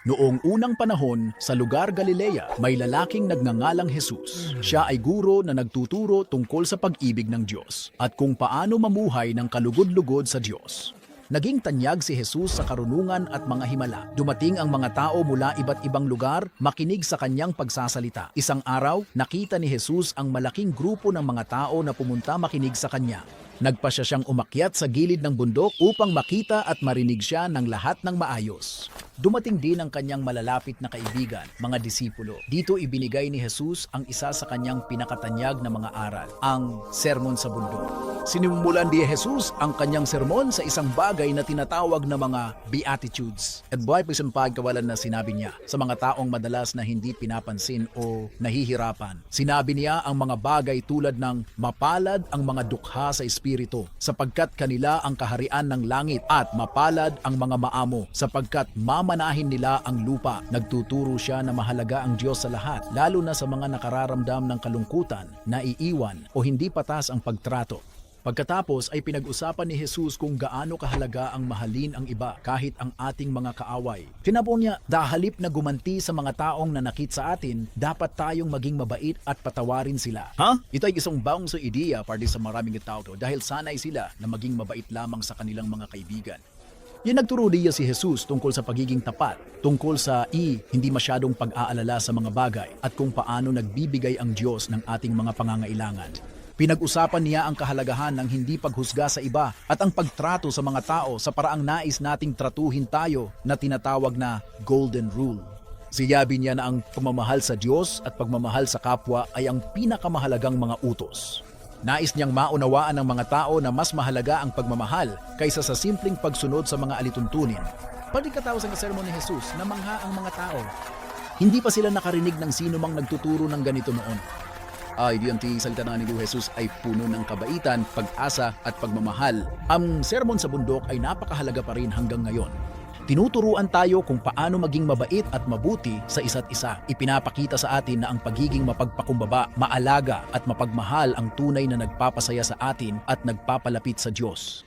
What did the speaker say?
Noong unang panahon, sa lugar Galilea, may lalaking nagngangalang Jesus. Siya ay guro na nagtuturo tungkol sa pag-ibig ng Diyos at kung paano mamuhay ng kalugod-lugod sa Diyos. Naging tanyag si Jesus sa karunungan at mga himala. Dumating ang mga tao mula iba't ibang lugar, makinig sa kanyang pagsasalita. Isang araw, nakita ni Jesus ang malaking grupo ng mga tao na pumunta makinig sa kanya. Nagpasya siyang umakyat sa gilid ng bundok upang makita at marinig siya ng lahat ng maayos. Dumating din ang kanyang malalapit na kaibigan, mga disipulo. Dito ibinigay ni Jesus ang isa sa kanyang pinakatanyag na mga aral, ang Sermon sa Bundok. Sinimulan ni Jesus ang kanyang sermon sa isang bagay na tinatawag na mga Beatitudes. At buhay pa isang pagkawalan na sinabi niya sa mga taong madalas na hindi pinapansin o nahihirapan. Sinabi niya ang mga bagay tulad ng mapalad ang mga dukha sa espiritu sapagkat kanila ang kaharian ng langit at mapalad ang mga maamo sapagkat mamanahin nila ang lupa. Nagtuturo siya na mahalaga ang Diyos sa lahat, lalo na sa mga nakararamdam ng kalungkutan, naiiwan o hindi patas ang pagtrato. Pagkatapos ay pinag-usapan ni Jesus kung gaano kahalaga ang mahalin ang iba kahit ang ating mga kaaway. Sinabi niya, dahalip na gumanti sa mga taong nanakit sa atin, dapat tayong maging mabait at patawarin sila. Ito ay isang baong sa ideya para sa maraming tao dahil sanay sila na maging mabait lamang sa kanilang mga kaibigan. Yan nagturo niya si Jesus tungkol sa pagiging tapat, tungkol sa hindi masyadong pag-aalala sa mga bagay at kung paano nagbibigay ang Diyos ng ating mga pangangailangan. Pinag-usapan niya ang kahalagahan ng hindi paghusga sa iba at ang pagtrato sa mga tao sa paraang nais nating tratuhin tayo na tinatawag na Golden Rule. Sinabi niya na ang pagmamahal sa Diyos at pagmamahal sa kapwa ay ang pinakamahalagang mga utos. Nais niyang maunawaan ng mga tao na mas mahalaga ang pagmamahal kaysa sa simpleng pagsunod sa mga alituntunin. Pagkatapos ng sermon ni Jesus, namangha ang mga tao. Hindi pa sila nakarinig ng sino mang nagtuturo ng ganito noon. Ang salita ni Jesus ay puno ng kabaitan, pag-asa at pagmamahal. Ang sermon sa bundok ay napakahalaga pa rin hanggang ngayon. Tinuturuan tayo kung paano maging mabait at mabuti sa isa't isa. Ipinapakita sa atin na ang pagiging mapagpakumbaba, maalaga at mapagmahal ang tunay na nagpapasaya sa atin at nagpapalapit sa Diyos.